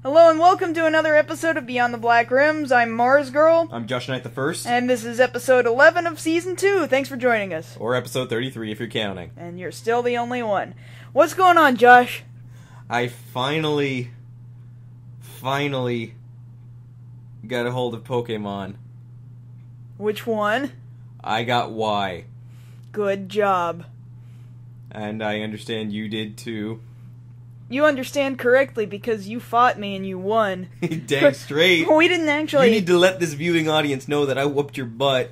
Hello and welcome to another episode of Beyond the Black Rims. I'm Mars Girl. I'm Josh Knight the First. And this is episode 11 of Season 2. Thanks for joining us. Or episode 33 if you're counting. And you're still the only one. What's going on, Josh? I finally got a hold of Pokemon. Which one? I got Y. Good job. And I understand you did too. You understand correctly because you fought me and you won. Dang straight. We didn't actually... You need to let this viewing audience know that I whooped your butt.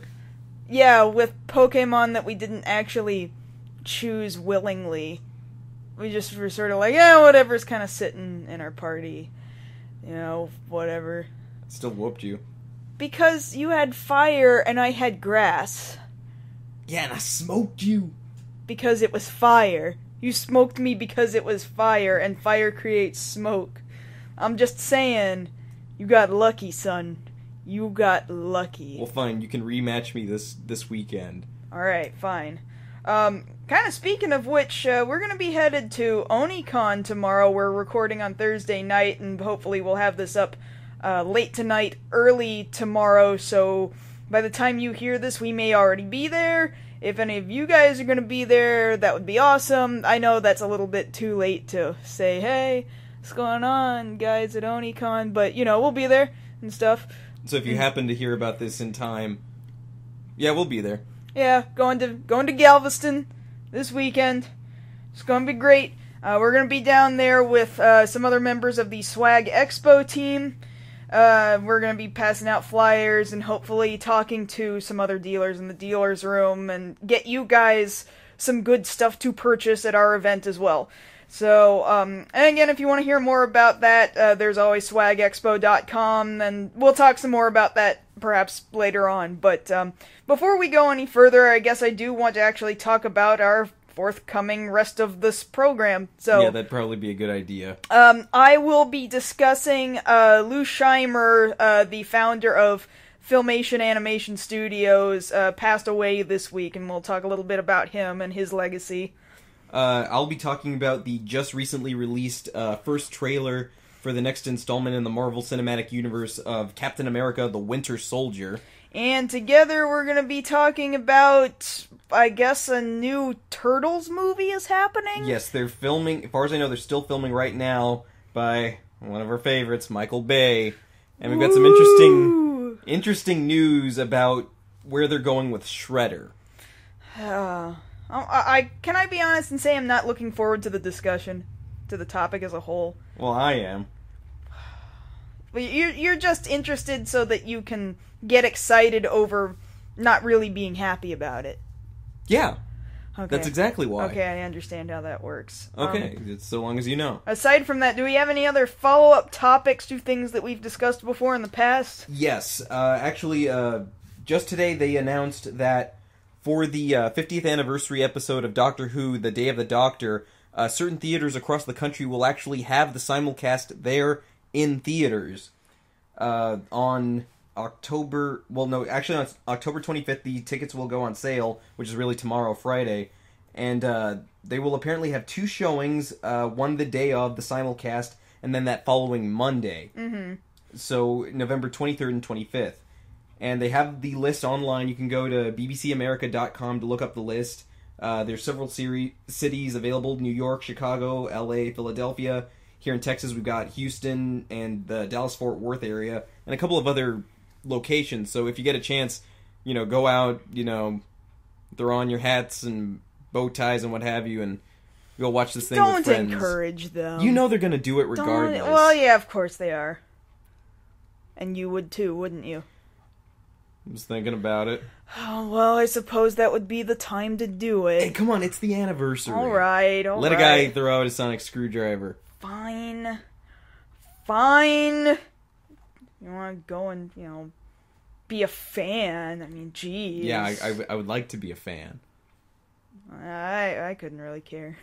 Yeah, with Pokemon that we didn't actually choose willingly. We just were sort of like, yeah, whatever's kind of sitting in our party. You know, whatever. Still whooped you. Because you had fire and I had grass. Yeah, and I smoked you. Because it was fire. You smoked me because it was fire, and fire creates smoke. I'm just saying, you got lucky, son. You got lucky. Well, fine. You can rematch me this weekend. Alright, fine. Kind of speaking of which, we're going to be headed to OniCon tomorrow. We're recording on Thursday night, and hopefully we'll have this up late tonight, early tomorrow, so by the time you hear this, we may already be there. If any of you guys are going to be there, that would be awesome. I know that's a little bit too late to say, hey, what's going on, guys, at OniCon, but, you know, we'll be there and stuff. So if you happen to hear about this in time, yeah, we'll be there. Yeah, going to Galveston this weekend. It's going to be great. We're going to be down there with some other members of the Swag Expo team. We're going to be passing out flyers and hopefully talking to some other dealers in the dealer's room and get you guys some good stuff to purchase at our event as well. So, and again, if you want to hear more about that, there's always swagexpo.com, and we'll talk some more about that perhaps later on. But before we go any further, I guess I do want to actually talk about our forthcoming rest of this program. So yeah, that'd probably be a good idea. I will be discussing Lou Scheimer, the founder of Filmation Animation Studios, passed away this week, and we'll talk a little bit about him and his legacy. I'll be talking about the just recently released first trailer for the next installment in the Marvel Cinematic Universe of Captain America: The Winter Soldier. And together we're going to be talking about, I guess, a new Turtles movie is happening? Yes, they're filming, as far as I know, they're still filming right now by one of our favorites, Michael Bay. And we've got some interesting news about where they're going with Shredder. Can I be honest and say I'm not looking forward to the discussion, to the topic as a whole? Well, I am. Well, you're just interested so that you can get excited over not really being happy about it. Yeah. Okay. That's exactly why. Okay, I understand how that works. Okay, it's so long as you know. Aside from that, do we have any other follow-up topics to things that we've discussed before in the past? Yes. Actually, just today they announced that for the 50th anniversary episode of Doctor Who, The Day of the Doctor, certain theaters across the country will actually have the simulcast there in theaters. On October 25th, the tickets will go on sale, which is really tomorrow, Friday, and they will apparently have two showings, one the day of the simulcast, and then that following Monday. Mm-hmm. So, November 23rd and 25th. And they have the list online. You can go to bbcamerica.com to look up the list. There's several cities available: New York, Chicago, LA, Philadelphia. Here in Texas, we've got Houston and the Dallas-Fort Worth area, and a couple of other locations. So if you get a chance, you know, go out, you know, throw on your hats and bow ties and what have you, and go watch this thing with friends. Don't encourage them. You know they're going to do it regardless. Well, yeah, of course they are. And you would too, wouldn't you? I was thinking about it. Oh, well, I suppose that would be the time to do it. Hey, come on, it's the anniversary. All right. Let a guy throw out a sonic screwdriver. Fine. You want to go and, you know, be a fan. I mean, geez. Yeah, I would like to be a fan. I couldn't really care.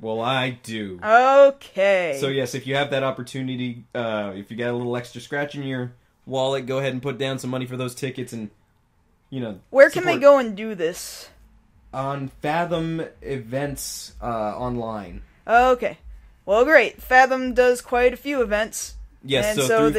Well, I do. Okay. So, yes, if you have that opportunity, if you got a little extra scratch in your wallet, go ahead and put down some money for those tickets and, you know... Where can they go and do this? On Fathom Events online. Okay. Well, great. Fathom does quite a few events. Yes, so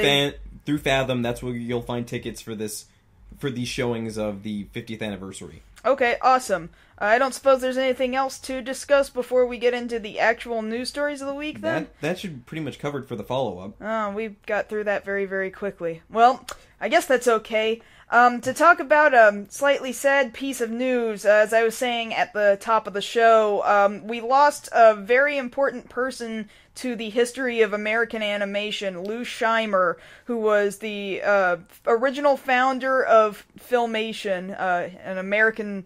through Fathom, that's where you'll find tickets for these showings of the 50th anniversary. Okay, awesome. I don't suppose there's anything else to discuss before we get into the actual news stories of the week, then? That should pretty much covered for the follow-up. Oh, we got through that very, very quickly. Well, I guess that's okay. To talk about a slightly sad piece of news, as I was saying at the top of the show, we lost a very important person to the history of American animation, Lou Scheimer, who was the original founder of Filmation, an American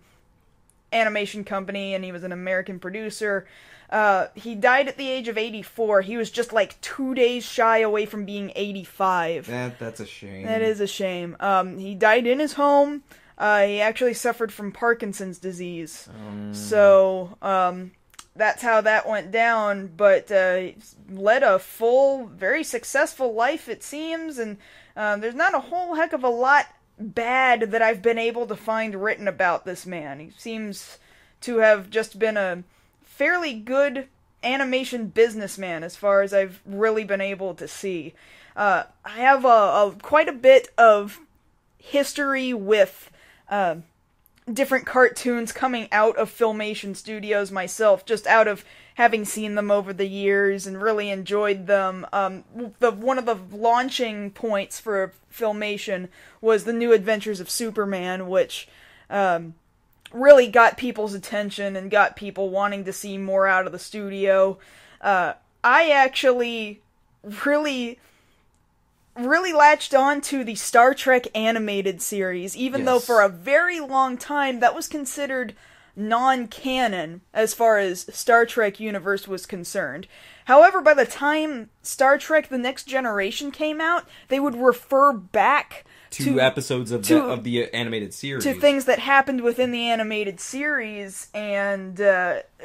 animation company, and he was an American producer. He died at the age of 84. He was just like 2 days shy away from being 85. That's a shame. That is a shame. He died in his home. He actually suffered from Parkinson's disease. So, that's how that went down, but led a full, very successful life, it seems, and there's not a whole heck of a lot bad that I've been able to find written about this man. He seems to have just been a fairly good animation businessman as far as I've really been able to see. I have quite a bit of history with different cartoons coming out of Filmation Studios myself, just out of having seen them over the years and really enjoyed them. One of the launching points for Filmation was the New Adventures of Superman, which really got people's attention and got people wanting to see more out of the studio. I actually really latched on to the Star Trek animated series, even though for a very long time that was considered non-canon as far as Star Trek universe was concerned. However, by the time Star Trek The Next Generation came out, they would refer back to episodes of the animated series. To things that happened within the animated series, and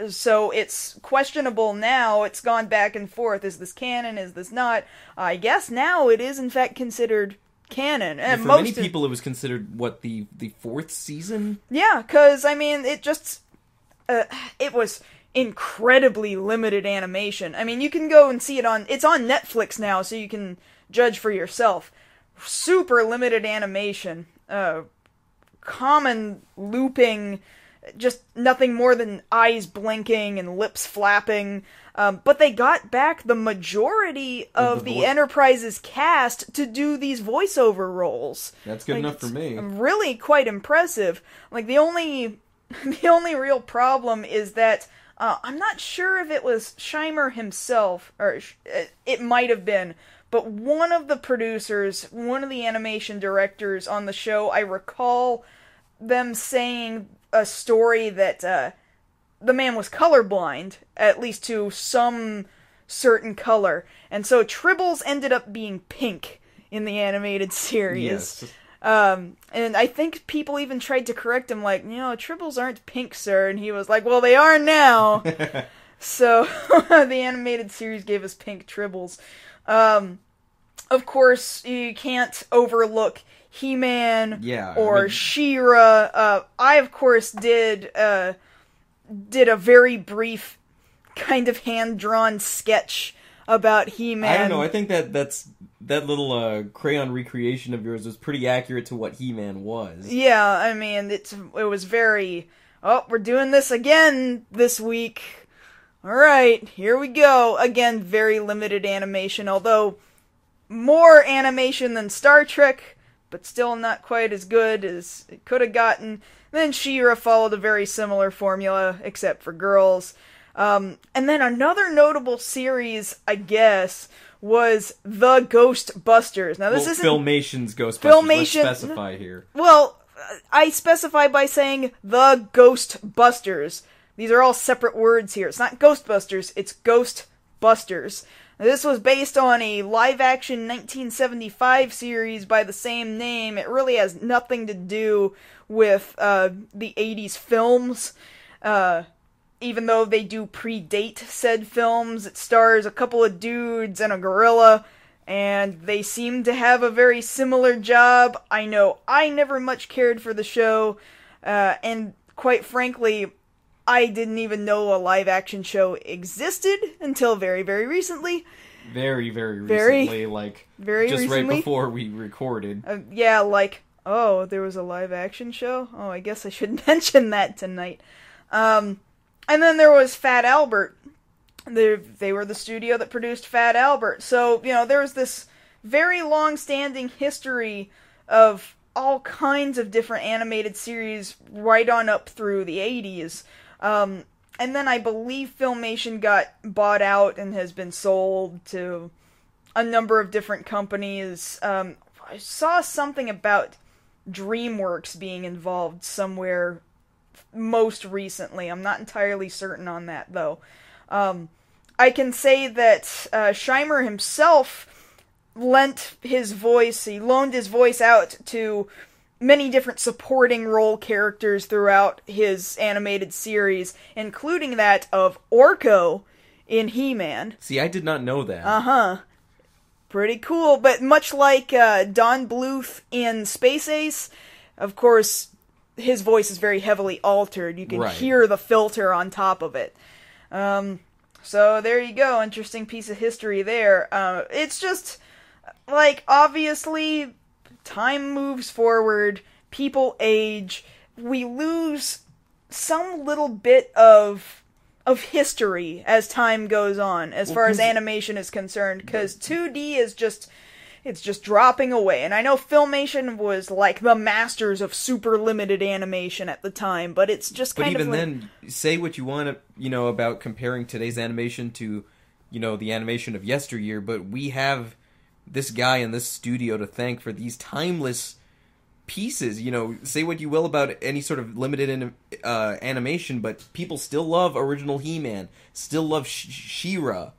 so it's questionable now. It's gone back and forth. Is this canon? Is this not? I guess now it is in fact considered canon. And for many people it was considered, the fourth season? Yeah, because, I mean, it just... it was incredibly limited animation. I mean, you can go and see it it's on Netflix now, so you can judge for yourself. Super limited animation, common looping, just nothing more than eyes blinking and lips flapping, but they got back the majority of the Enterprise's cast to do these voiceover roles. That's good enough for me. Really quite impressive. Like, the only real problem is that I'm not sure if it was Scheimer himself, or it might have been, but one of the producers, one of the animation directors on the show, I recall them saying a story that the man was colorblind, at least to some certain color. And so Tribbles ended up being pink in the animated series. Yes. And I think people even tried to correct him, like, Tribbles aren't pink, sir. And he was like, well, they are now. So the animated series gave us pink Tribbles. Of course, you can't overlook He-Man or She-Ra. I, of course, did a very brief kind of hand-drawn sketch about He-Man. I don't know, I think that little crayon recreation of yours was pretty accurate to what He-Man was. Yeah, I mean, it was very, we're doing this again this week. Alright, here we go. Again, very limited animation, although more animation than Star Trek, but still not quite as good as it could have gotten. Then She-Ra followed a very similar formula, except for girls. And then another notable series, I guess, was The Ghostbusters. Now, this isn't Filmation's Ghostbusters. Let's specify here. Well, I specify by saying The Ghostbusters. These are all separate words here. It's not Ghostbusters, it's Ghostbusters. Now, this was based on a live-action 1975 series by the same name. It really has nothing to do with the 80s films. Even though they do predate said films, it stars a couple of dudes and a gorilla, and they seem to have a very similar job. I know I never much cared for the show, and quite frankly, I didn't even know a live-action show existed until very, very recently. Very, very recently, very just recently. right before we recorded. Yeah, oh, there was a live-action show? Oh, I guess I should mention that tonight. And then there was Fat Albert. They were the studio that produced Fat Albert. So, there was this very long-standing history of all kinds of different animated series right on up through the 80s. And then I believe Filmation got bought out and has been sold to a number of different companies. I saw something about DreamWorks being involved somewhere most recently. I'm not entirely certain on that, though. I can say that Scheimer himself loaned his voice out to many different supporting role characters throughout his animated series, including that of Orko in He-Man. See, I did not know that. Uh-huh. Pretty cool, but much like Don Bluth in Space Ace, of course, his voice is very heavily altered. You can hear the filter on top of it. So there you go, interesting piece of history there. It's just, obviously, time moves forward, people age, we lose some little bit of history as time goes on, as far as animation is concerned, because 2D is just dropping away. And I know Filmation was the masters of super limited animation at the time, but it's just kind of But even then, say what you want about comparing today's animation to, the animation of yesteryear, but we have this guy in this studio to thank for these timeless pieces. Say what you will about any sort of limited animation, but people still love original He-Man, still love She-Ra.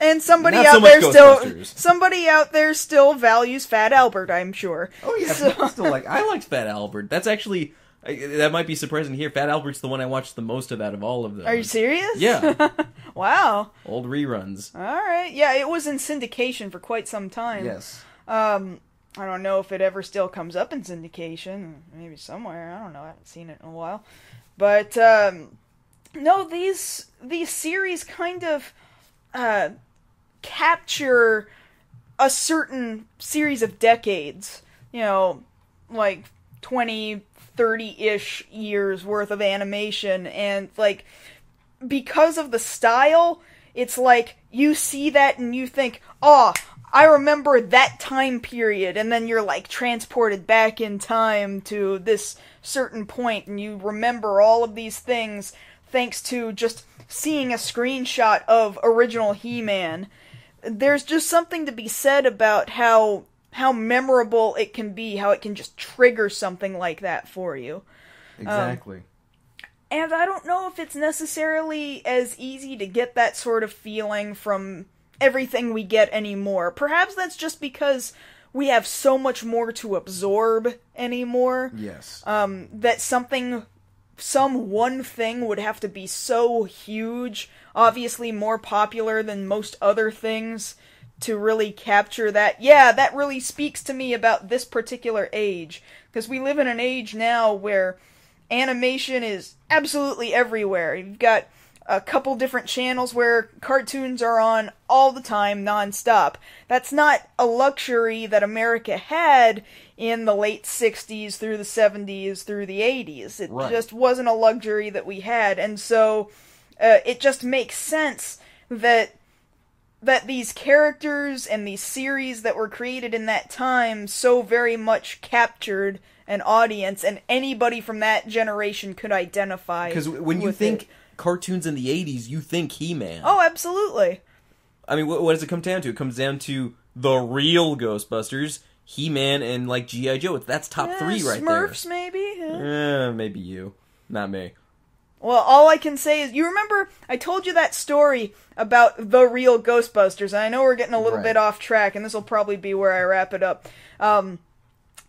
And somebody Not out so there still values Fat Albert, I'm sure. Oh yeah, I liked Fat Albert. That's actually that might be surprising to hear. Fat Albert's the one I watched the most out of all of them. Are you serious? Yeah. Wow. Old reruns. All right. Yeah, it was in syndication for quite some time. Yes. I don't know if it ever still comes up in syndication. Maybe somewhere. I don't know. I haven't seen it in a while. But no, these series kind of capture a certain series of decades. 20, 30-ish years worth of animation, and because of the style, it's you see that and you think, oh, I remember that time period, and then you're transported back in time to this certain point, and you remember all of these things thanks to just seeing a screenshot of original He-Man. There's just something to be said about how memorable it can be, how it can just trigger something like that for you. Exactly. And I don't know if it's necessarily as easy to get that sort of feeling from everything we get anymore. Perhaps that's just because we have so much more to absorb anymore. Yes. That some one thing would have to be so huge, obviously more popular than most other things, to really capture that. Yeah, that really speaks to me about this particular age. Because we live in an age now where animation is absolutely everywhere. You've got a couple different channels where cartoons are on all the time, non-stop. That's not a luxury that America had in the late 60s through the 70s through the 80s. It just wasn't a luxury that we had. And so it just makes sense that these characters and these series that were created in that time so very much captured an audience, and anybody from that generation could identify. Because when you think cartoons in the 80s, you think He-Man. Oh, absolutely. I mean, what does it come down to? It comes down to the real Ghostbusters, He-Man, and G.I. Joe. That's top three right Smurfs, there. maybe? Yeah. Maybe you. Not me. Well, all I can say is, you remember, I told you that story about the real Ghostbusters, and I know we're getting a little bit off track, and this will probably be where I wrap it up.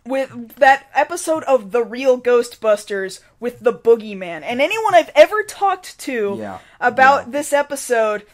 With that episode of The Real Ghostbusters with the Boogeyman. And anyone I've ever talked to about this episode,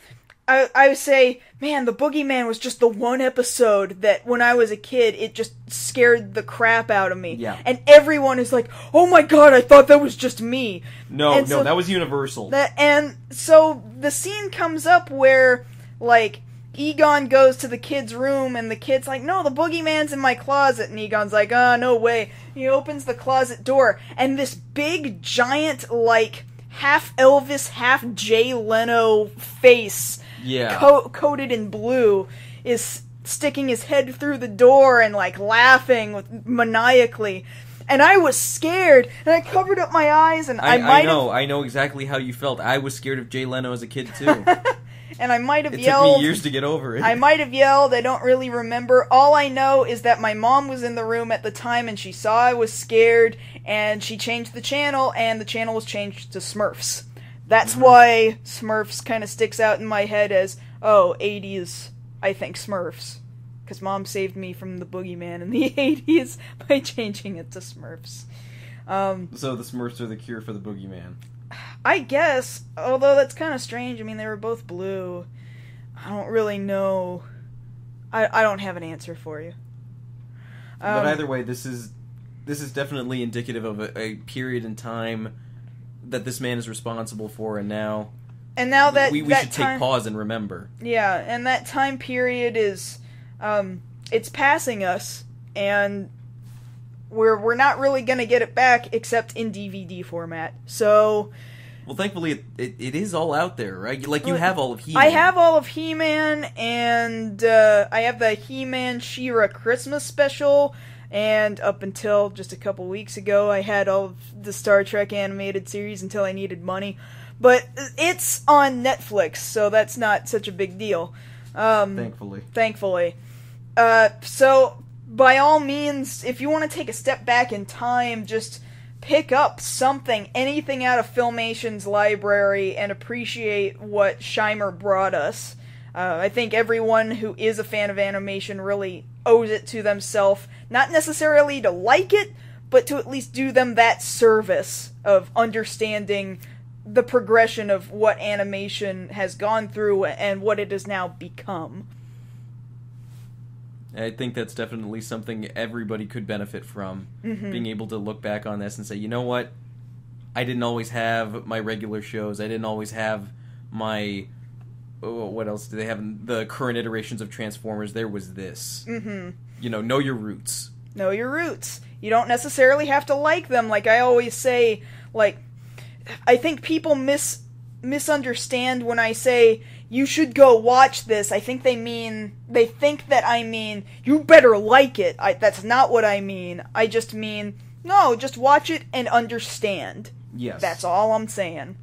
I would say, man, the Boogeyman was just the one episode that when I was a kid, it just scared the crap out of me. Yeah. And everyone is like, oh my god, I thought that was just me. No, that was universal. And so the scene comes up where, like, Egon goes to the kid's room, and the kid's like, no, the Boogeyman's in my closet. And Egon's like, no way. He opens the closet door, and this big, giant, like, half Elvis, half Jay Leno face, coated in blue, is sticking his head through the door and, like, laughing maniacally. And I was scared, and I covered up my eyes, and I know exactly how you felt. I was scared of Jay Leno as a kid, too. And I might have yelled. It took me years to get over it. I might have yelled. I don't really remember. All I know is that my mom was in the room at the time, and she saw I was scared, and she changed the channel, and the channel was changed to Smurfs. That's why Smurfs kind of sticks out in my head as, 80s, I think Smurfs. Because Mom saved me from the Boogeyman in the 80s by changing it to Smurfs. So the Smurfs are the cure for the Boogeyman. I guess, although that's kind of strange. I mean, they were both blue. I don't really know. I don't have an answer for you. But either way, this is definitely indicative of a period in time that this man is responsible for, and now that we should take pause and remember. Yeah, and that time period is it's passing us, and we're not really going to get it back except in DVD format. So, well, thankfully it is all out there, right? Like, you have all of He-Man. I have all of He-Man, and I have the He-Man She-Ra Christmas special, and up until just a couple weeks ago, I had all of the Star Trek animated series until I needed money. But it's on Netflix, so that's not such a big deal. Thankfully. So, by all means, if you want to take a step back in time, just pick up something, anything out of Filmation's library, and appreciate what Scheimer brought us. I think everyone who is a fan of animation really owes it to themselves, not necessarily to like it, but to at least do them that service of understanding the progression of what animation has gone through and what it has now become. I think that's definitely something everybody could benefit from, being able to look back on this and say, you know what, I didn't always have my regular shows, I didn't always have my, what else do they have, the current iterations of Transformers, there was this. You know your roots. Know your roots. You don't necessarily have to like them, like I always say, like, I think people misunderstand when I say, you should go watch this. I think they think that I mean, you better like it. That's not what I mean. I just mean, no, just watch it and understand. Yes. That's all I'm saying.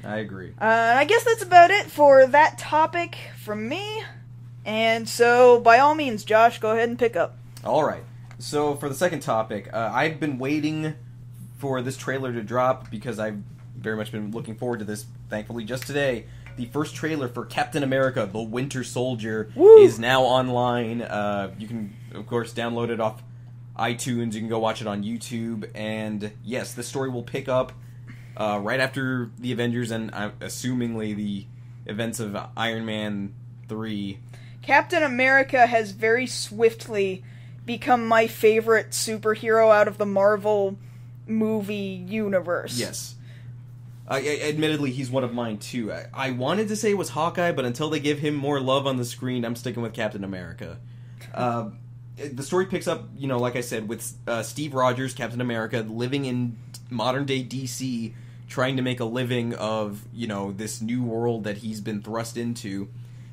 I agree. I guess that's about it for that topic from me. And so, by all means, Josh, go ahead and pick up. Alright. So, for the second topic, I've been waiting for this trailer to drop because I've very much been looking forward to this, thankfully, just today. The first trailer for Captain America, The Winter Soldier, is now online. You can, of course, download it off iTunes. You can go watch it on YouTube. And, yes, the story will pick up right after the Avengers and, assumingly, the events of Iron Man 3. Captain America has very swiftly become my favorite superhero out of the Marvel movie universe. Yes. Admittedly, he's one of mine, too. I wanted to say it was Hawkeye, but until they give him more love on the screen, I'm sticking with Captain America. The story picks up, like I said, with Steve Rogers, Captain America, living in modern-day DC, trying to make a living of, this new world that he's been thrust into.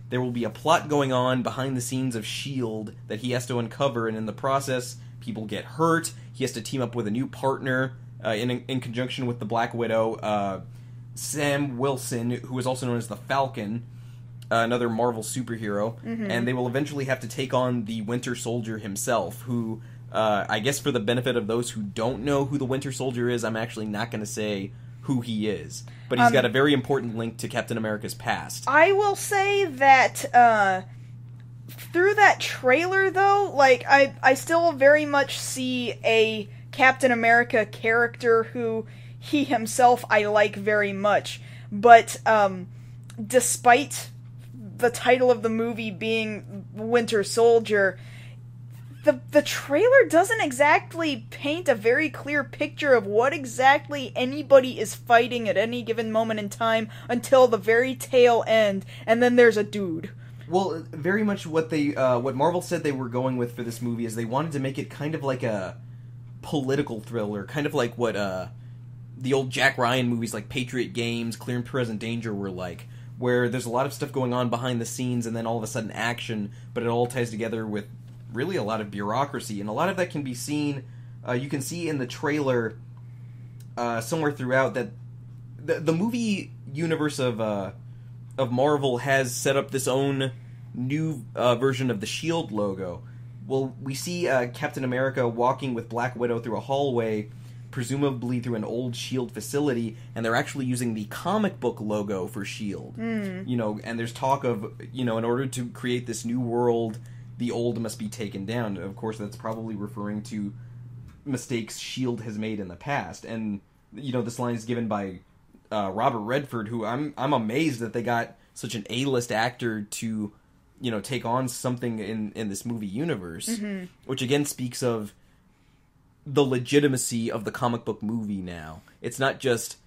There will be a plot going on behind the scenes of S.H.I.E.L.D. that he has to uncover, and in the process, people get hurt. He has to team up with a new partner, in conjunction with the Black Widow, Sam Wilson, who is also known as the Falcon, another Marvel superhero, and they will eventually have to take on the Winter Soldier himself, who, I guess for the benefit of those who don't know who the Winter Soldier is, I'm actually not going to say who he is. But he's got a very important link to Captain America's past. I will say that, through that trailer, though, like, I still very much see a Captain America character who he himself I like very much, but despite the title of the movie being Winter Soldier, the trailer doesn't exactly paint a very clear picture of what exactly anybody is fighting at any given moment in time until the very tail end, and then there's a dude. Well, very much what Marvel said they were going with for this movie is they wanted to make it kind of like a political thriller, kind of like what the old Jack Ryan movies like Patriot Games, Clear and Present Danger were like, where there's a lot of stuff going on behind the scenes and then all of a sudden action, but it all ties together with really a lot of bureaucracy, and a lot of that can be seen, you can see in the trailer somewhere throughout that the movie universe of Marvel has set up this own new version of the SHIELD logo. Well, we see Captain America walking with Black Widow through a hallway, presumably through an old SHIELD facility, and they're actually using the comic book logo for SHIELD. You know, and there's talk of, you know, in order to create this new world, the old must be taken down. Of course, that's probably referring to mistakes SHIELD has made in the past. And, you know, this line is given by Robert Redford, who I'm amazed that they got such an A-list actor to, you know, take on something in this movie universe, which again speaks of the legitimacy of the comic book movie now. It's not just...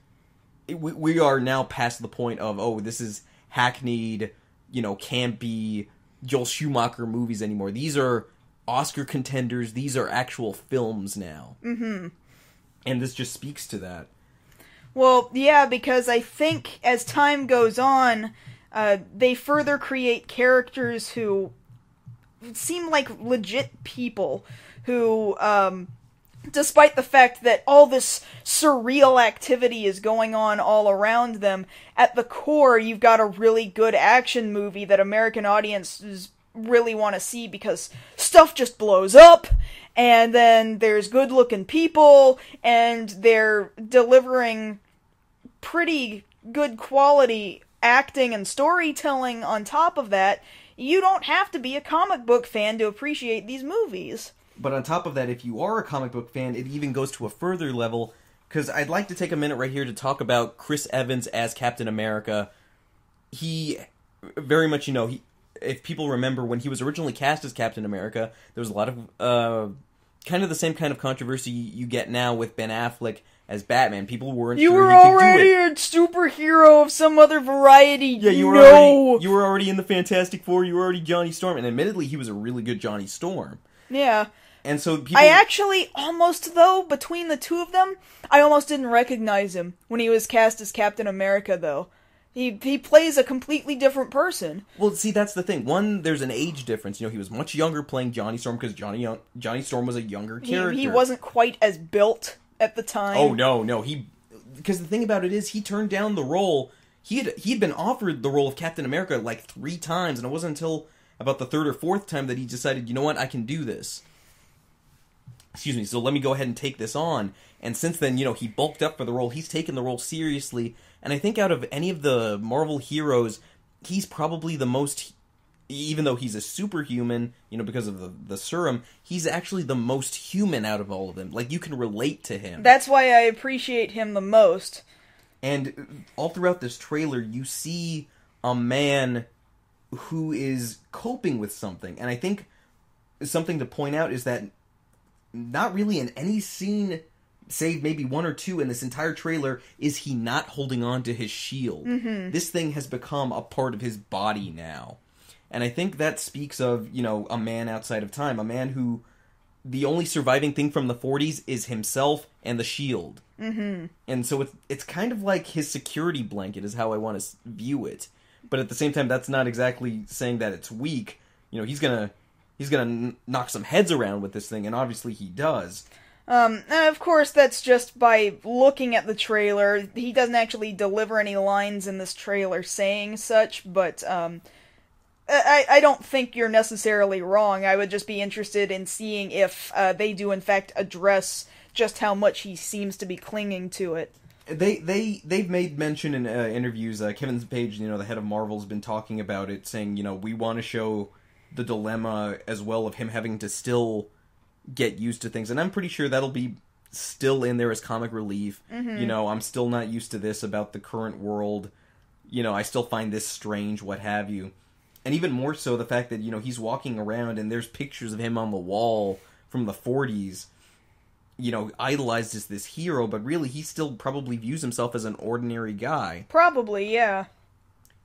We are now past the point of, oh, this is hackneyed, you know, campy Joel Schumacher movies anymore. These are Oscar contenders. These are actual films now. And this just speaks to that. Well, yeah, because I think as time goes on, they further create characters who seem like legit people who, despite the fact that all this surreal activity is going on all around them, at the core you've got a really good action movie that American audiences really want to see because stuff just blows up, and then there's good-looking people, and they're delivering pretty good quality acting and storytelling on top of that. You don't have to be a comic book fan to appreciate these movies. But on top of that, if you are a comic book fan, it even goes to a further level, because I'd like to take a minute right here to talk about Chris Evans as Captain America. He very much, you know, if people remember, when he was originally cast as Captain America, there was a lot of kind of the same kind of controversy you get now with Ben Affleck as Batman. People weren't sure he could do it. You were already a superhero of some other variety. Yeah, you were already in the Fantastic Four. You were already Johnny Storm, and admittedly, he was a really good Johnny Storm. Yeah. And so people... I actually almost, though, between the two of them, I almost didn't recognize him when he was cast as Captain America, though. He plays a completely different person. Well, see, that's the thing. One, there's an age difference. You know, he was much younger playing Johnny Storm because Johnny Storm was a younger character. He wasn't quite as built at the time. Oh, no. Because the thing about it is, he turned down the role. He'd been offered the role of Captain America like 3 times, and it wasn't until about the 3rd or 4th time that he decided, you know what, I can do this. Excuse me, so let me go ahead and take this on. And since then, you know, he bulked up for the role. He's taken the role seriously. And I think out of any of the Marvel heroes, he's probably the most, even though he's a superhuman, you know, because of the serum, he's actually the most human out of all of them. Like, you can relate to him. That's why I appreciate him the most. And all throughout this trailer, you see a man who is coping with something. And I think something to point out is that not really in any scene, save maybe 1 or 2 in this entire trailer, is he not holding on to his shield. This thing has become a part of his body now. And I think that speaks of, you know, a man outside of time. A man who, the only surviving thing from the 40s is himself and the shield. And so it's kind of like his security blanket is how I want to view it. But at the same time, that's not exactly saying that it's weak. You know, he's gonna knock some heads around with this thing, and obviously he does. And of course, that's just by looking at the trailer. He doesn't actually deliver any lines in this trailer saying such, but I don't think you're necessarily wrong. I would just be interested in seeing if they do in fact address just how much he seems to be clinging to it. They've made mention in interviews. Kevin Page, you know, the head of Marvel, has been talking about it, saying, you know, we want to show the dilemma as well of him having to still get used to things, and I'm pretty sure that'll be still in there as comic relief. You know, I'm still not used to this about the current world. You know, I still find this strange, what have you. And even more so the fact that, he's walking around and there's pictures of him on the wall from the 40s, idolized as this hero, but really he still probably views himself as an ordinary guy. Probably, yeah.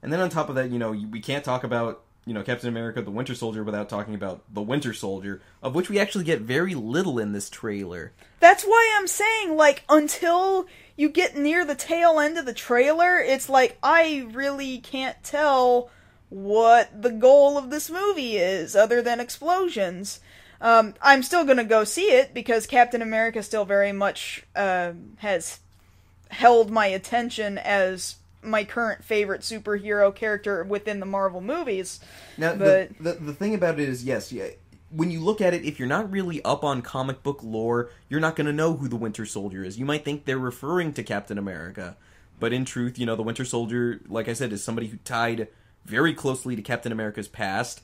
And then on top of that, we can't talk about, Captain America the Winter Soldier without talking about the Winter Soldier, of which we actually get very little in this trailer. That's why I'm saying, like, until you get near the tail end of the trailer, it's like, I really can't tell what the goal of this movie is, other than explosions. I'm still gonna go see it, because Captain America still very much has held my attention as my current favorite superhero character within the Marvel movies. Now, but the thing about it is, yes, when you look at it, if you're not really up on comic book lore, you're not going to know who the Winter Soldier is. You might think they're referring to Captain America, but in truth, the Winter Soldier, like I said, is somebody who tied very closely to Captain America's past.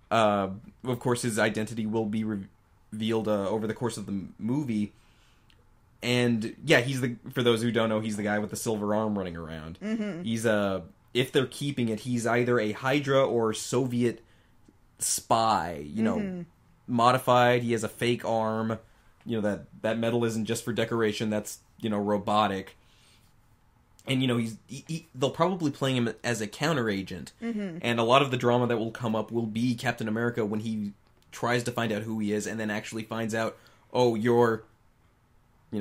Of course, his identity will be revealed over the course of the movie. And yeah, for those who don't know, he's the guy with the silver arm running around. Mm-hmm. He's if they're keeping it, he's either a Hydra or Soviet spy, modified. He has a fake arm, that metal isn't just for decoration, that's, robotic. And, they'll probably play him as a counter agent. Mm-hmm. And a lot of the drama that will come up will be Captain America when he tries to find out who he is and then actually finds out, oh, you're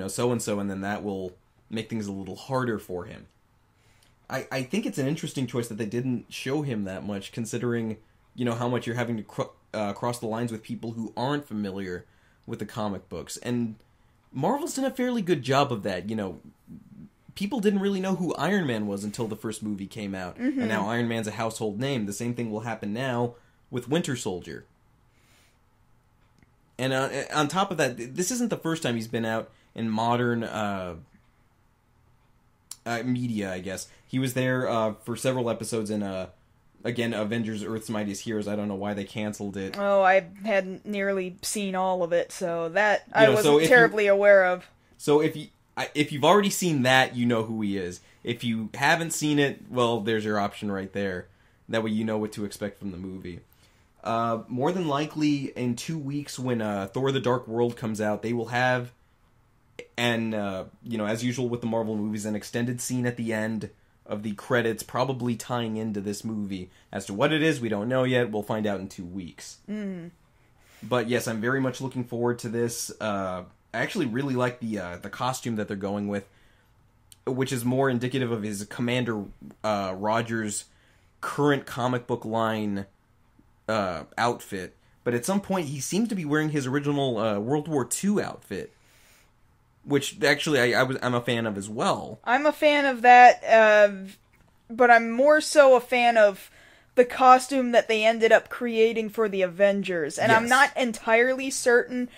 so-and-so, and then that will make things a little harder for him. I think it's an interesting choice that they didn't show him that much, considering, how much you're having to cross the lines with people who aren't familiar with the comic books. And Marvel's done a fairly good job of that, People didn't really know who Iron Man was until the first movie came out, mm-hmm. and now Iron Man's a household name. The same thing will happen now with Winter Soldier. And on top of that, this isn't the first time he's been out in modern media, I guess. He was there for several episodes in, again, Avengers Earth's Mightiest Heroes. I don't know why they canceled it. Oh, I hadn't nearly seen all of it, so that I wasn't terribly aware of. So if you've already seen that, you know who he is. If you haven't seen it, well, there's your option right there. That way you know what to expect from the movie. More than likely, in 2 weeks when Thor the Dark World comes out, they will have, and as usual with the Marvel movies, an extended scene at the end of the credits, probably tying into this movie. As to what it is, we don't know yet. We'll find out in 2 weeks. Mm. But yes, I'm very much looking forward to this. I actually really like the costume that they're going with, which is more indicative of his Commander Rogers' current comic book line outfit. But at some point, he seemed to be wearing his original World War II outfit, which actually I'm a fan of as well. I'm a fan of that, but I'm more so a fan of the costume that they ended up creating for the Avengers. And yes. I'm not entirely certain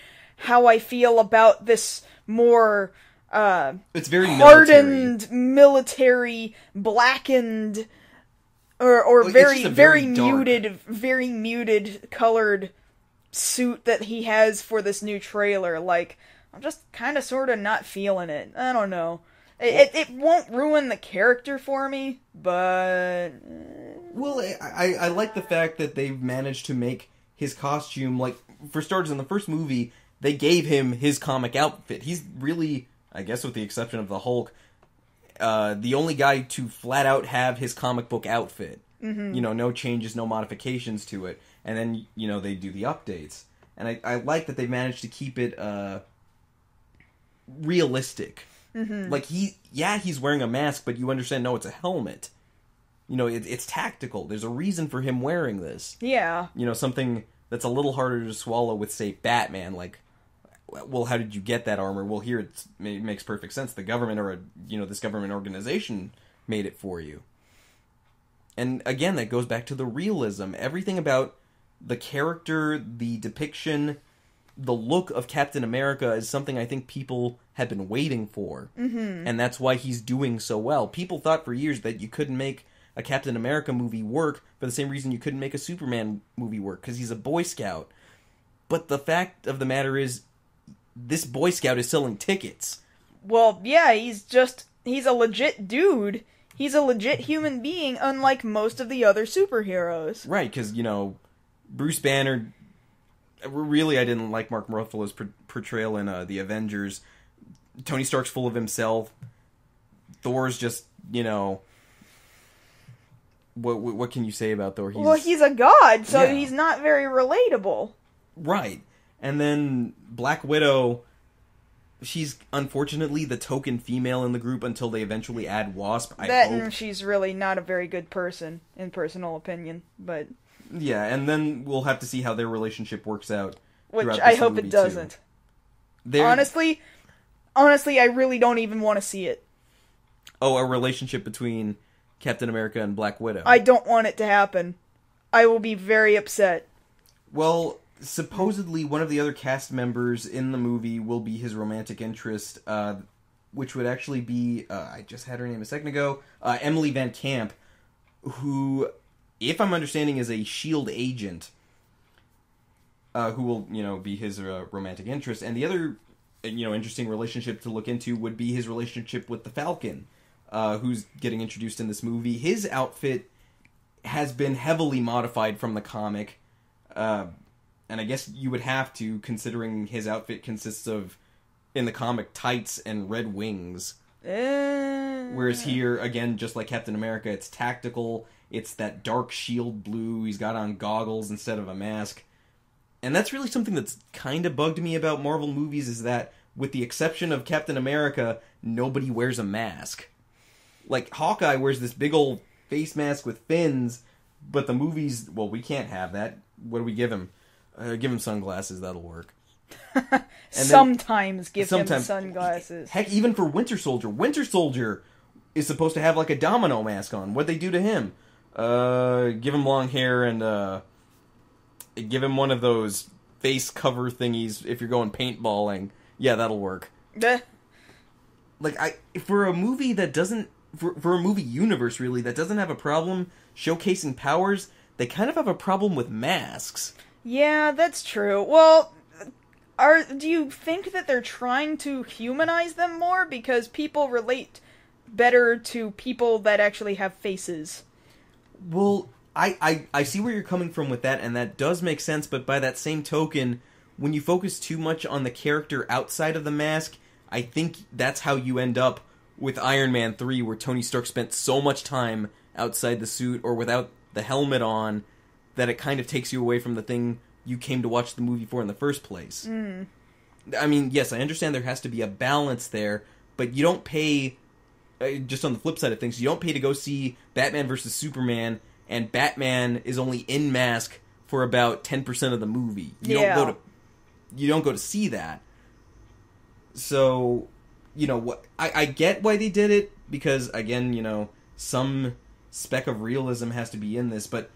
how I feel about this more it's very hardened, military blackened, or well, very muted colored suit that he has for this new trailer. Like, I'm just kind of sort of not feeling it. I don't know. It won't ruin the character for me, but... Well, I like the fact that they've managed to make his costume, like, for starters, in the first movie, they gave him his comic outfit. He's really, I guess with the exception of the Hulk, the only guy to flat out have his comic book outfit. Mm-hmm. No changes, no modifications to it. And then, they do the updates. And I like that they managed to keep it realistic. Mm-hmm. Like, he's wearing a mask, but you understand, no, it's a helmet. It's tactical. There's a reason for him wearing this. Yeah. Something that's a little harder to swallow with, say, Batman. Like, well, how did you get that armor? Well, here it makes perfect sense. The government or this government organization made it for you. And again, that goes back to the realism. Everything about the character, the depiction, the look of Captain America is something I think people had been waiting for. Mm-hmm. And that's why he's doing so well. People thought for years that you couldn't make a Captain America movie work for the same reason you couldn't make a Superman movie work, because he's a Boy Scout. But the fact of the matter is, this Boy Scout is selling tickets. Well, yeah, he's a legit dude. He's a legit human being, unlike most of the other superheroes. Right, because, Bruce Banner... Really, I didn't like Mark Ruffalo's portrayal in The Avengers. Tony Stark's full of himself. Thor's just, What can you say about Thor? He's a god, so he's not very relatable. Right. And then Black Widow... She's unfortunately the token female in the group until they eventually add Wasp. And she's really not a very good person, in personal opinion, but... Yeah, and then we'll have to see how their relationship works out. Which I hope it doesn't. Honestly, I really don't even want to see it. Oh, a relationship between Captain America and Black Widow. I don't want it to happen. I will be very upset. Well... Supposedly, one of the other cast members in the movie will be his romantic interest, which would actually be, I just had her name a second ago, Emily Van Camp, who, if I'm understanding, is a S.H.I.E.L.D. agent, who will, be his romantic interest. And the other, interesting relationship to look into would be his relationship with the Falcon, who's getting introduced in this movie. His outfit has been heavily modified from the comic, and I guess you would have to, considering his outfit consists of, in the comic, tights and red wings. Whereas here, again, just like Captain America, it's tactical. It's that dark shield blue. He's got on goggles instead of a mask. And that's really something that's kind of bugged me about Marvel movies, is that, with the exception of Captain America, nobody wears a mask. Like, Hawkeye wears this big old face mask with fins, but the movies, well, we can't have that. What do we give him? Give him sunglasses, that'll work. Sometimes give him sunglasses. Heck, even for Winter Soldier. Winter Soldier is supposed to have like a domino mask on. What'd they do to him? Give him long hair and give him one of those face cover thingies if you're going paintballing. Yeah, that'll work. Like, for a movie that doesn't... For a movie universe, really, that doesn't have a problem showcasing powers, they kind of have a problem with masks. Yeah, that's true. Well, do you think that they're trying to humanize them more? Because people relate better to people that actually have faces. Well, I see where you're coming from with that, and that does make sense, but by that same token, when you focus too much on the character outside of the mask, I think that's how you end up with Iron Man 3, where Tony Stark spent so much time outside the suit or without the helmet on, that it kind of takes you away from the thing you came to watch the movie for in the first place. I mean, yes, I understand there has to be a balance there, but you don't pay, just on the flip side of things, you don't pay to go see Batman vs. Superman, and Batman is only in mask for about 10% of the movie. You don't go to see that. So, I get why they did it, because, again, some speck of realism has to be in this, but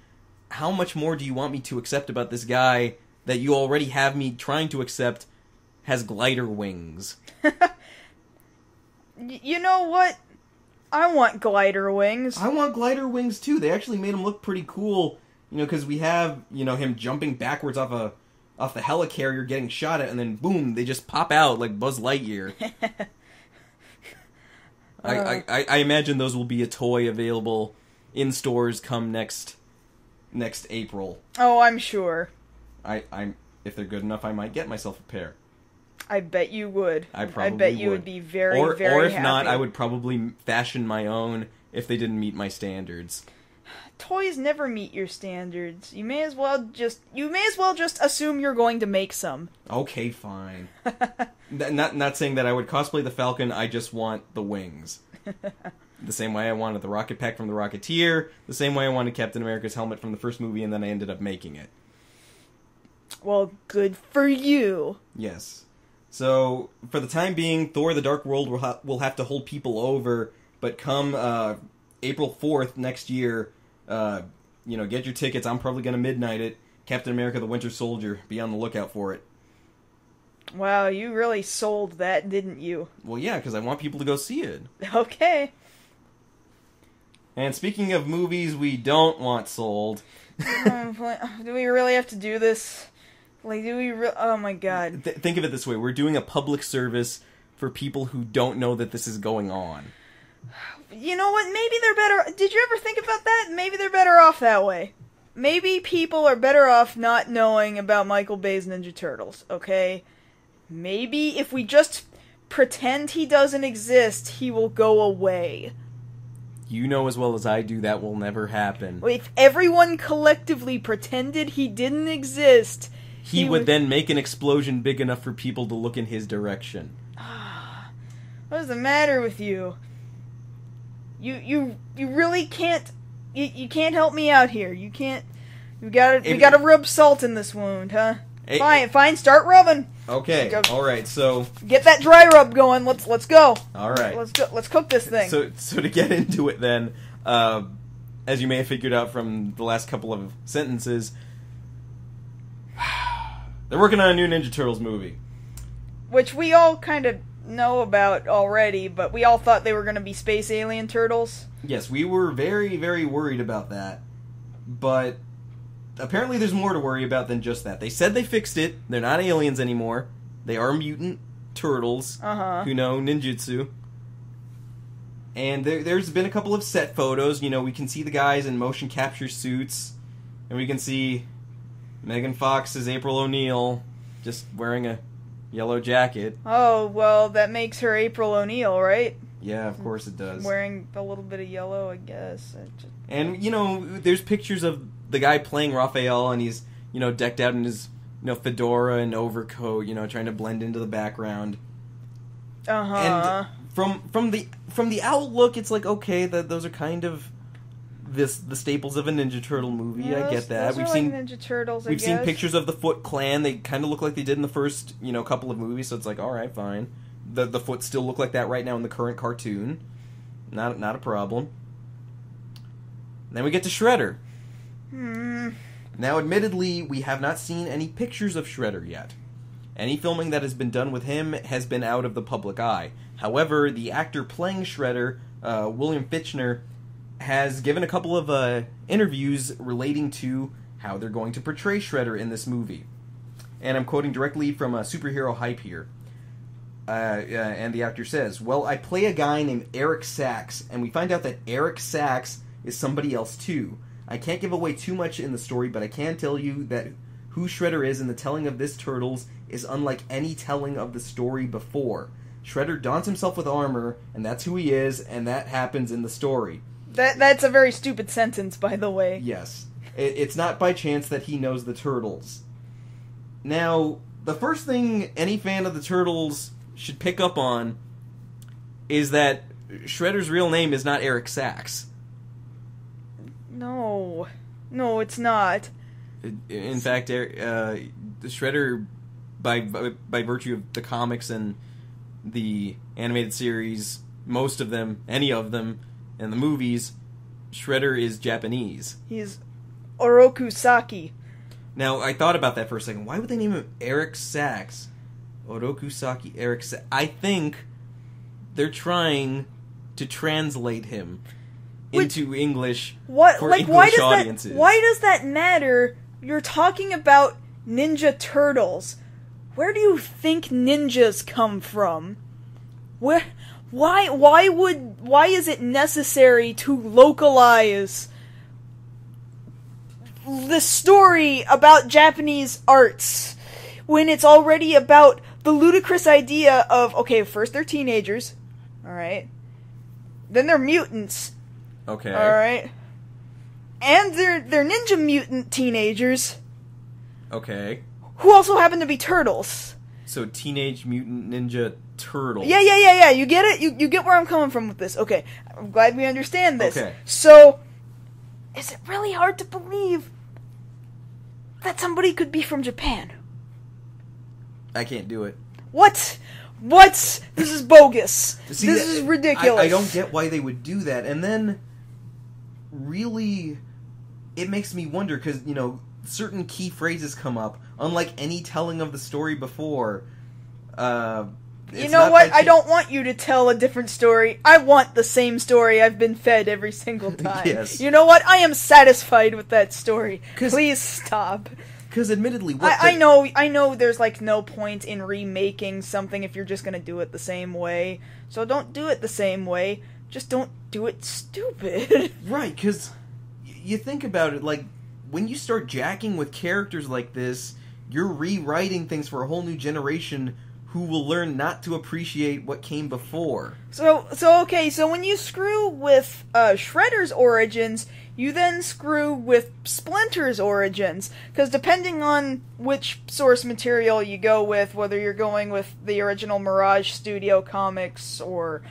how much more do you want me to accept about this guy that you already have me trying to accept has glider wings? You know what? I want glider wings. I want glider wings too. They actually made him look pretty cool, because we have, him jumping backwards off the helicarrier getting shot at, and then boom, they just pop out like Buzz Lightyear. I imagine those will be a toy available in stores come next April. Oh, I'm sure. If they're good enough, I might get myself a pair. I bet you would. I probably bet you would be very, very happy. Or if not, I would probably fashion my own if they didn't meet my standards. Toys never meet your standards. You may as well just assume you're going to make some. Okay, fine. Not saying that I would cosplay the Falcon, I just want the wings. The same way I wanted the rocket pack from the Rocketeer, the same way I wanted Captain America's helmet from the first movie, and then I ended up making it. Well, good for you. Yes. So, for the time being, Thor: The Dark World will have to hold people over, but come April 4th next year, get your tickets. I'm probably going to midnight it. Captain America: The Winter Soldier. Be on the lookout for it. Wow, you really sold that, didn't you? Well, yeah, because I want people to go see it. Okay. And speaking of movies we don't want sold... do we really have to do this? Like, do we oh my god. Think of it this way. We're doing a public service for people who don't know that this is going on. You know what? Maybe they're better... Did you ever think about that? Maybe they're better off that way. Maybe people are better off not knowing about Michael Bay's Ninja Turtles, okay? Maybe if we just pretend he doesn't exist, he will go away. You know as well as I do that will never happen. If everyone collectively pretended he didn't exist... He would then make an explosion big enough for people to look in his direction. What is the matter with you? You really can't... You can't help me out here. You can't... We gotta rub salt in this wound, huh? Fine, start rubbing. Okay, alright, so... Get that dry rub going, let's go. Alright. Let's cook this thing. So to get into it then, as you may have figured out from the last couple of sentences, they're working on a new Ninja Turtles movie. Which we all kind of know about already, but we all thought they were going to be space alien turtles. Yes, we were very, very worried about that. But apparently there's more to worry about than just that. They said they fixed it. They're not aliens anymore. They are mutant turtles who know ninjutsu. And there's been a couple of set photos. You know, we can see the guys in motion capture suits. And we can see Megan Fox as April O'Neil just wearing a yellow jacket. Oh, well, that makes her April O'Neil, right? Yeah, of course it does. Wearing a little bit of yellow, I guess. And, you know, there's pictures of the guy playing Raphael, and he's, you know, decked out in his, you know, fedora and overcoat, you know, trying to blend into the background. And from the outlook, it's like, okay, those are kind of the staples of a Ninja Turtle movie. Yeah, I get that. We've seen Ninja Turtles. We've seen pictures of the Foot Clan. They kind of look like they did in the first, you know, couple of movies. So it's like, all right, fine. The Foot still look like that right now in the current cartoon. Not a problem. And then we get to Shredder. Now, admittedly, we have not seen any pictures of Shredder yet. Any filming that has been done with him has been out of the public eye. However, the actor playing Shredder, William Fichtner, has given a couple of interviews relating to how they're going to portray Shredder in this movie. And I'm quoting directly from Superhero Hype here. And the actor says, "Well, I play a guy named Eric Sachs, and we find out that Eric Sachs is somebody else too. I can't give away too much in the story, but I can tell you that who Shredder is in the telling of this Turtles is unlike any telling of the story before. Shredder dons himself with armor, and that's who he is, and that happens in the story." That's a very stupid sentence, by the way. Yes. It's not by chance that he knows the Turtles. Now, the first thing any fan of the Turtles should pick up on is that Shredder's real name is not Eric Sachs. No, it's not. In fact, Shredder, by virtue of the comics and the animated series, most of them, any of them, and the movies, Shredder is Japanese. He's Oroku Saki. Now, I thought about that for a second. Why would they name him Eric Sachs? Oroku Saki, Eric Sachs. I think they're trying to translate him into English for English audiences. Why does that matter? You're talking about Ninja Turtles. Where do you think ninjas come from? Why is it necessary to localize the story about Japanese arts when it's already about the ludicrous idea of, okay, first they're teenagers, alright, then they're mutants, okay, alright, and they're ninja mutant teenagers, okay, who also happen to be turtles. So Teenage Mutant Ninja Turtles. Yeah, you get it? You get where I'm coming from with this. Okay, I'm glad we understand this. Okay. So, is it really hard to believe that somebody could be from Japan? I can't do it. What? This is bogus. See, this is ridiculous. I don't get why they would do that. And then, really, it makes me wonder, because, you know, certain key phrases come up, unlike any telling of the story before. You know what? I don't want you to tell a different story. I want the same story I've been fed every single time. Yes. You know what? I am satisfied with that story. Please stop. Because admittedly, I know there's like no point in remaking something if you're just gonna do it the same way. So don't do it the same way. just don't do it stupid. Right, because you think about it, like, when you start jacking with characters like this, you're rewriting things for a whole new generation who will learn not to appreciate what came before. So when you screw with Shredder's origins, you then screw with Splinter's origins. Because depending on which source material you go with, whether you're going with the original Mirage Studio comics, or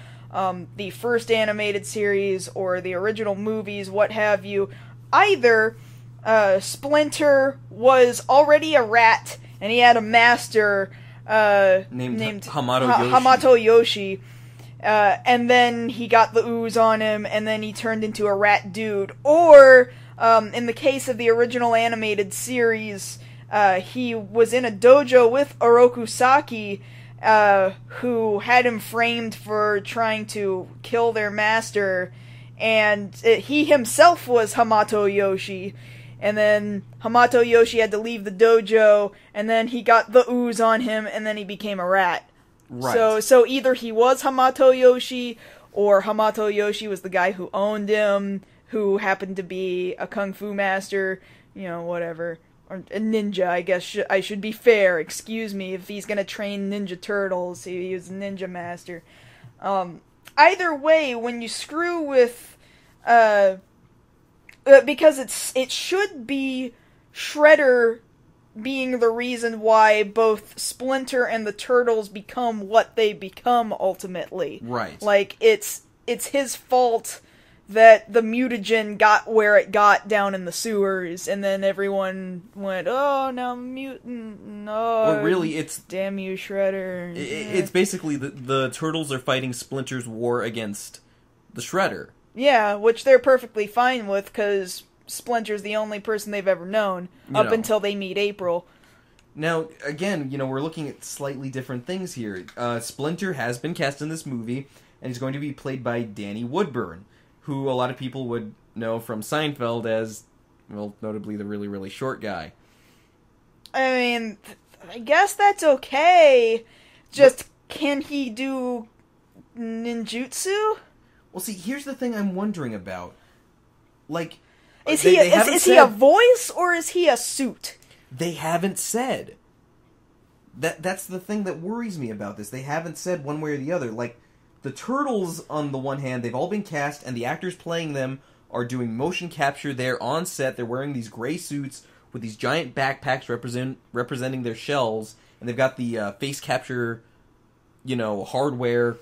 the first animated series, or the original movies, what have you, either Splinter was already a rat, and he had a master named Hamato Yoshi. And then he got the ooze on him, and then he turned into a rat dude. Or, in the case of the original animated series, he was in a dojo with Oroku Saki, who had him framed for trying to kill their master, and he himself was Hamato Yoshi. And then Hamato Yoshi had to leave the dojo, and then he got the ooze on him, and then he became a rat. Right. So either he was Hamato Yoshi, or Hamato Yoshi was the guy who owned him, who happened to be a kung fu master, whatever. Or a ninja, I guess I should be fair. Excuse me, if he's gonna train Ninja Turtles, he was a ninja master. Either way, when you screw with... because it should be Shredder being the reason why both Splinter and the Turtles become what they become ultimately. Right. Like, it's his fault that the mutagen got where it got down in the sewers, and then everyone went, oh, now mutant, no. Or really, it's... Damn you, Shredder. It's basically the Turtles are fighting Splinter's war against the Shredder. Yeah, which they're perfectly fine with, because Splinter's the only person they've ever known, until they meet April. Now, again, we're looking at slightly different things here. Splinter has been cast in this movie, and he's going to be played by Danny Woodburn, who a lot of people would know from Seinfeld as, well, notably the really, really short guy. I mean, I guess that's okay. Just, can he do ninjutsu? Well, see, here's the thing I'm wondering about. Like, is he a voice, or is he a suit? They haven't said. That's the thing that worries me about this. They haven't said one way or the other. Like, the Turtles, on the one hand, they've all been cast, and the actors playing them are doing motion capture. They're on set. They're wearing these gray suits with these giant backpacks representing their shells, and they've got the face capture, hardware,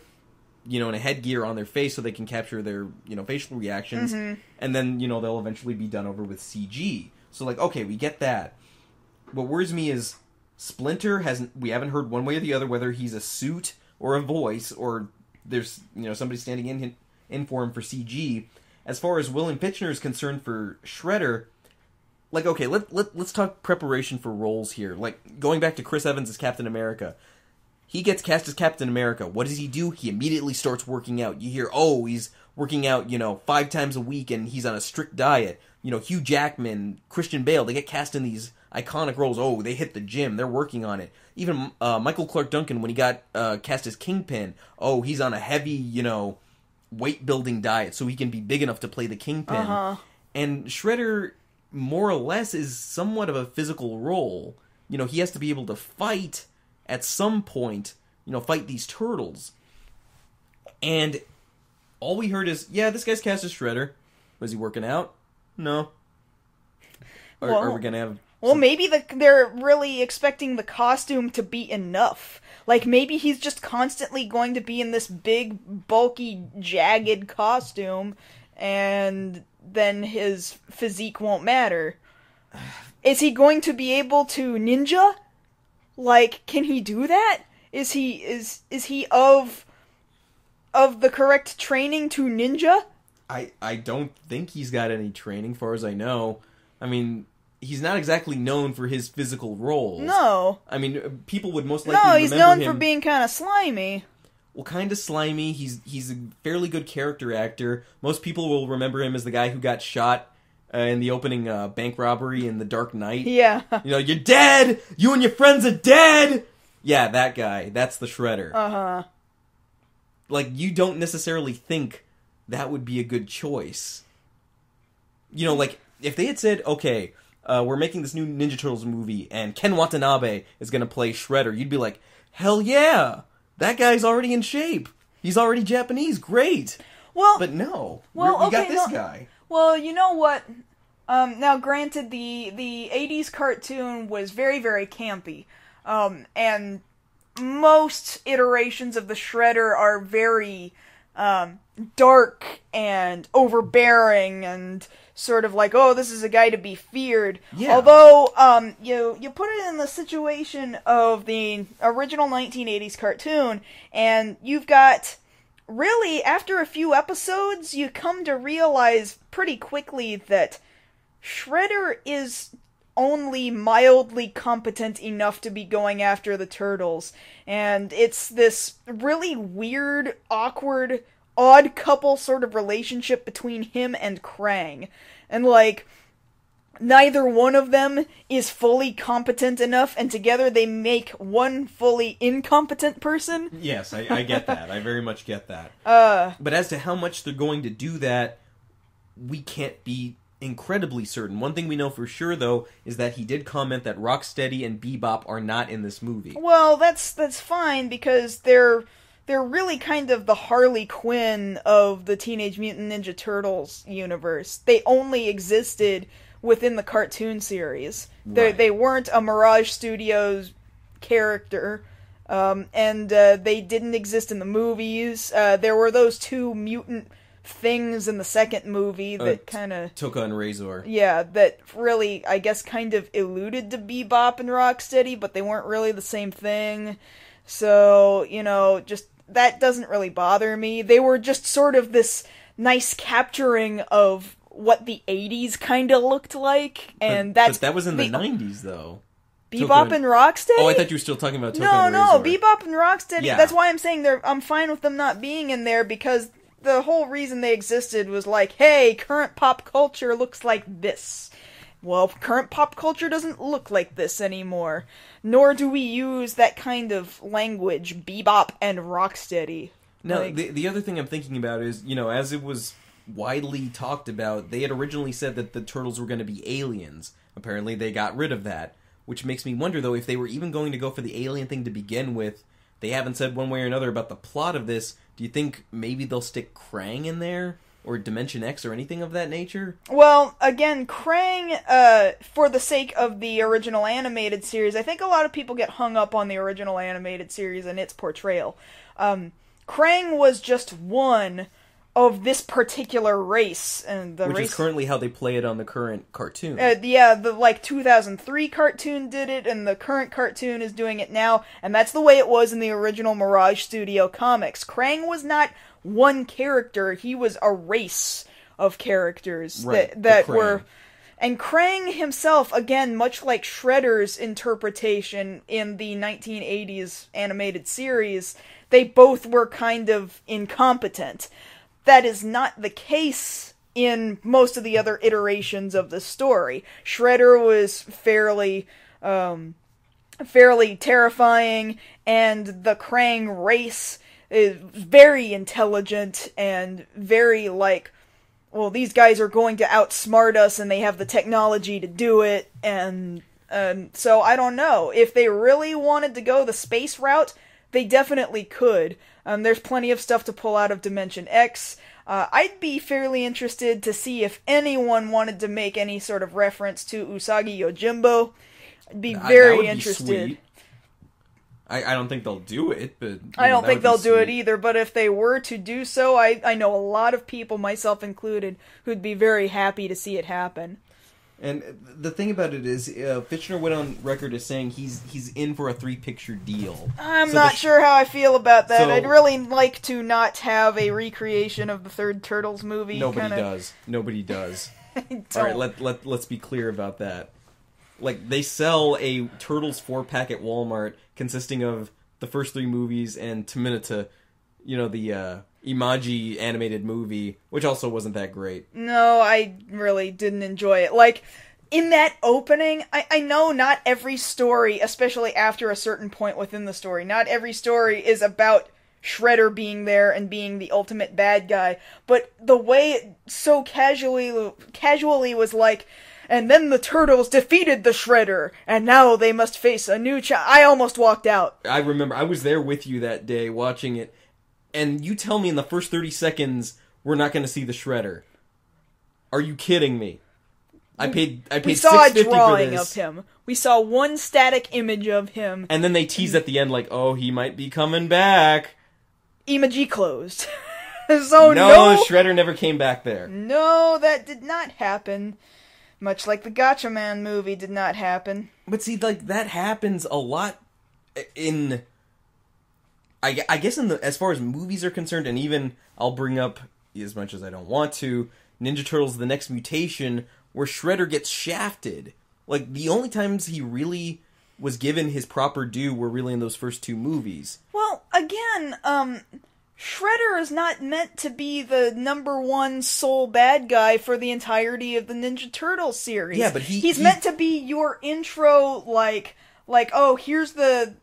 and a headgear on their face so they can capture their, facial reactions. Mm-hmm. And then, they'll eventually be done over with CG. So, like, okay, we get that. What worries me is Splinter we haven't heard one way or the other whether he's a suit or a voice, or there's, somebody standing in for him for CG. As far as William Fichtner is concerned for Shredder, like, okay, let's talk preparation for roles here. Like, going back to Chris Evans as Captain America. He gets cast as Captain America. What does he do? He immediately starts working out. You hear, oh, he's working out, 5 times a week, and he's on a strict diet. Hugh Jackman, Christian Bale, they get cast in these iconic roles. Oh, they hit the gym. They're working on it. Even Michael Clark Duncan, when he got cast as Kingpin, oh, he's on a heavy, weight-building diet so he can be big enough to play the Kingpin. Uh-huh. And Shredder, more or less, is somewhat of a physical role. He has to be able to fight at some point, fight these turtles. And all we heard is, yeah, this guy's cast as Shredder. Was he working out? No. Are we going to have... Well, maybe they're really expecting the costume to be enough. Like, maybe he's just constantly going to be in this big, bulky, jagged costume, and then his physique won't matter. Is he going to be able to ninja? Like, can he do that? Is he of the correct training to ninja? I don't think he's got any training, far as I know. I mean, he's not exactly known for his physical roles. No. I mean, people would most likely remember him... No, he's known for being kind of slimy. Well, kind of slimy. He's a fairly good character actor. Most people will remember him as the guy who got shot in the opening bank robbery in The Dark Knight. Yeah. You're dead! You and your friends are dead! Yeah, that guy. That's the Shredder. Uh-huh. Like, you don't necessarily think that would be a good choice. You know, like, if they had said, okay, we're making this new Ninja Turtles movie, and Ken Watanabe is going to play Shredder, you'd be like, hell yeah! That guy's already in shape! He's already Japanese, great! Well, but no, well, you got this guy. Well, you know what? Now, granted, the 80s cartoon was very, very campy, and most iterations of the Shredder are very dark and overbearing and sort of like, oh, this is a guy to be feared. Yeah. Although, you put it in the situation of the original 1980s cartoon, and you've got, really, after a few episodes, you come to realize pretty quickly that Shredder is only mildly competent enough to be going after the Turtles. And it's this really weird, awkward, odd couple sort of relationship between him and Krang. And, like, neither one of them is fully competent enough, and together they make one fully incompetent person. Yes, I get that. I very much get that. But as to how much they're going to do that, we can't be incredibly certain. One thing we know for sure, though, is that he did comment that Rocksteady and Bebop are not in this movie. Well, that's fine, because they're really kind of the Harley Quinn of the Teenage Mutant Ninja Turtles universe. They only existed within the cartoon series. Right. They weren't a Mirage Studios character, and they didn't exist in the movies. There were those two mutant things in the second movie that kind of... Toka and Razor. Yeah, that really, I guess, kind of alluded to Bebop and Rocksteady, but they weren't really the same thing. So, you know, just, that doesn't really bother me. They were just sort of this nice capturing of what the 80s kind of looked like, and but that was in the 90s, though. Bebop and Rocksteady? Oh, I thought you were still talking about Toka and Razor. No, Bebop and Rocksteady, yeah. That's why I'm saying I'm fine with them not being in there, because the whole reason they existed was like, hey, current pop culture looks like this. Well, current pop culture doesn't look like this anymore. Nor do we use that kind of language, Bebop and Rocksteady. Now, the other thing I'm thinking about is, you know, as it was widely talked about, they had originally said that the Turtles were going to be aliens. Apparently they got rid of that. Which makes me wonder, though, if they were even going to go for the alien thing to begin with. They haven't said one way or another about the plot of this. Do you think maybe they'll stick Krang in there? Or Dimension X or anything of that nature? Well, again, Krang, for the sake of the original animated series, I think a lot of people get hung up on the original animated series and its portrayal. Krang was just one of this particular race, and which is currently how they play it on the current cartoon. Yeah, the 2003 cartoon did it, and the current cartoon is doing it now, and that's the way it was in the original Mirage Studio comics. Krang was not one character, he was a race of characters that were... And Krang himself, again, much like Shredder's interpretation in the 1980s animated series, they both were kind of incompetent. That is not the case in most of the other iterations of the story. Shredder was fairly terrifying, and the Krang race is very intelligent and very like, well, these guys are going to outsmart us and they have the technology to do it, and so I don't know. If they really wanted to go the space route, they definitely could. There's plenty of stuff to pull out of Dimension X. I'd be fairly interested to see if anyone wanted to make any sort of reference to Usagi Yojimbo. I'd be very interested. Sweet. I don't think they'll do it, but... I don't think they'll do it either, but if they were to do so, I know a lot of people, myself included, who'd be very happy to see it happen. And the thing about it is, Fitchner went on record as saying he's in for a 3-picture deal. I'm not sure how I feel about that. I'd really like to not have a recreation of the third Turtles movie. Nobody does. Nobody does. All right, let's be clear about that. Like, they sell a Turtles 4-pack at Walmart consisting of the first 3 movies and Taminata, you know, the Imaji animated movie, which also wasn't that great. No, I really didn't enjoy it. Like, in that opening, I know not every story, especially after a certain point within the story, not every story is about Shredder being there and being the ultimate bad guy. But the way it so casually was like, and then the Turtles defeated the Shredder, and now they must face a new I almost walked out. I remember, I was there with you that day watching it, and you tell me in the first 30 seconds, we're not going to see the Shredder. Are you kidding me? I paid We saw a $6.50 drawing for this. of him. We saw one static image of him. And then they tease at the end like, oh, he might be coming back. Emoji closed. So no, Shredder never came back there. No, that did not happen. Much like the Gotcha Man movie did not happen. But see, like, that happens a lot in... I guess as far as movies are concerned, and even, I'll bring up, as much as I don't want to, Ninja Turtles The Next Mutation, where Shredder gets shafted. Like, the only times he really was given his proper due were really in those first two movies. Well, again, Shredder is not meant to be the #1 sole bad guy for the entirety of the Ninja Turtles series. Yeah, but he's meant to be your intro, like, oh, here's the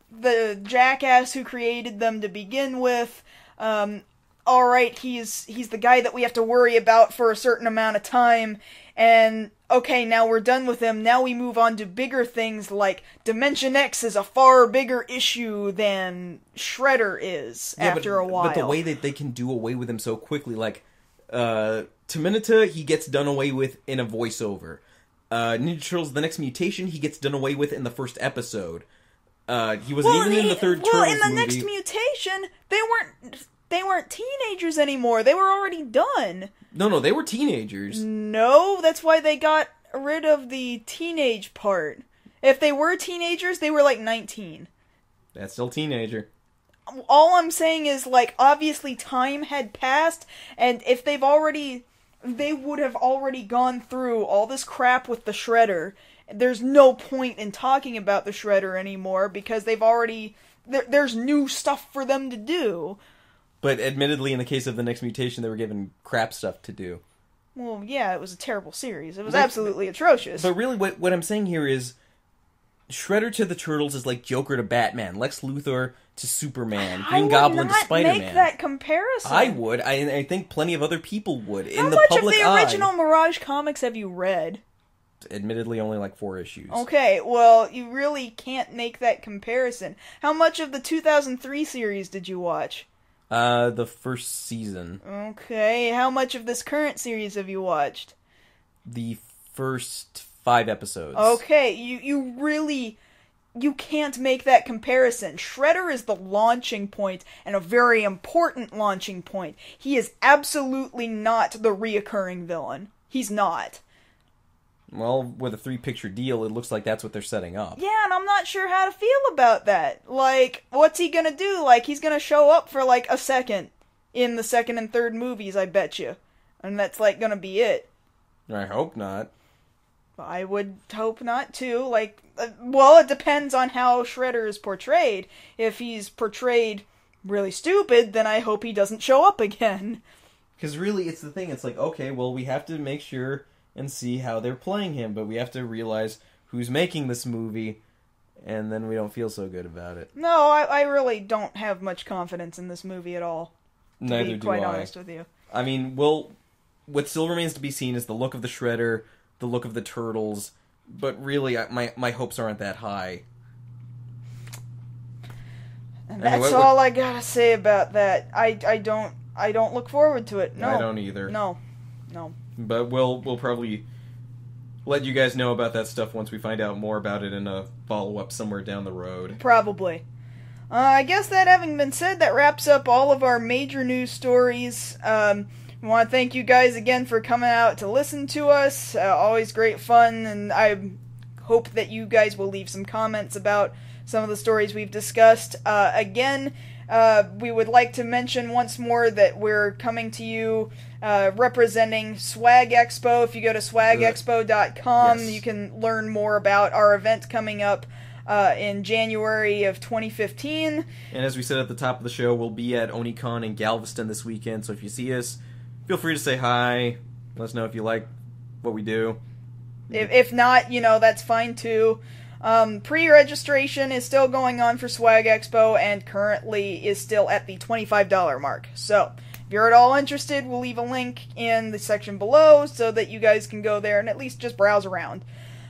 jackass who created them to begin with. Alright, he's the guy that we have to worry about for a certain amount of time, and okay, now we're done with him. Now we move on to bigger things like Dimension X is a far bigger issue than Shredder is after a while. But the way that they can do away with him so quickly, like, Terminator, he gets done away with in a voiceover. Ninja Turtles The Next Mutation, he gets done away with in the first episode. He wasn't even in the third Turtles movie. Well, in the Next Mutation, they weren't teenagers anymore. They were already done. No, they were teenagers. No, that's why they got rid of the teenage part. If they were teenagers, they were like 19. That's still teenager. All I'm saying is, like, obviously time had passed, and if they would have already gone through all this crap with the Shredder. There's no point in talking about the Shredder anymore, because there's new stuff for them to do. But admittedly, in the case of The Next Mutation, they were given crap stuff to do. Well, yeah, it was a terrible series. It was absolutely atrocious. But really, what I'm saying here is, Shredder to the Turtles is like Joker to Batman, Lex Luthor to Superman, Green Goblin to Spider-Man. I would not make that comparison. I would. I think plenty of other people would. How much of the original Mirage comics have you read? Admittedly, only like 4 issues. Okay, well, you really can't make that comparison. How much of the 2003 series did you watch? The first season. Okay, how much of this current series have you watched? The first 5 episodes. Okay, you can't make that comparison. Shredder is the launching point, and a very important launching point. He is absolutely not the reoccurring villain. He's not. Well, with a 3-picture deal, it looks like that's what they're setting up. Yeah, and I'm not sure how to feel about that. Like, what's he gonna do? Like, he's gonna show up for, like, a second in the second and third movies, I bet you. And that's, like, gonna be it. I hope not. I would hope not, too. Like, well, it depends on how Shredder is portrayed. If he's portrayed really stupid, then I hope he doesn't show up again. Because really, it's the thing. It's like, okay, well, we have to make sure and see how they're playing him, but we have to realize who's making this movie, and then we don't feel so good about it. No, I really don't have much confidence in this movie at all. Neither do I. To be quite honest with you. I mean, well, what still remains to be seen is the look of the Shredder, the look of the Turtles, but really, my hopes aren't that high. And that's all I gotta say about that. I don't look forward to it. No. I don't either. No. But we'll probably let you guys know about that stuff once we find out more about it in a follow-up somewhere down the road. Probably. I guess that having been said, that wraps up all of our major news stories. I want to thank you guys again for coming out to listen to us. Always great fun, and I hope that you guys will leave some comments about some of the stories we've discussed. Again, we would like to mention once more that we're coming to you representing Swag Expo. If you go to swagexpo.com, yes, you can learn more about our event coming up in January of 2015. And as we said at the top of the show, we'll be at OniCon in Galveston this weekend, so if you see us, feel free to say hi. Let us know if you like what we do. If not, that's fine too. Pre-registration is still going on for Swag Expo and currently is still at the $25 mark. So, if you're at all interested, we'll leave a link in the section below so that you guys can go there and at least just browse around.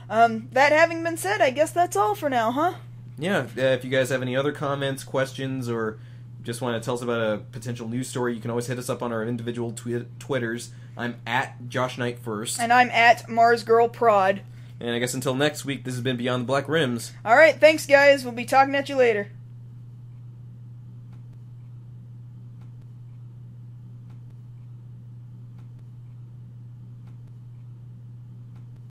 That having been said, I guess that's all for now, huh? Yeah, if you guys have any other comments, questions, or just want to tell us about a potential news story, you can always hit us up on our individual Twitters. I'm at Josh Knight First. And I'm at MarsGirlProd. And I guess until next week, this has been Beyond the Black Rims. Alright, thanks guys. We'll be talking at you later.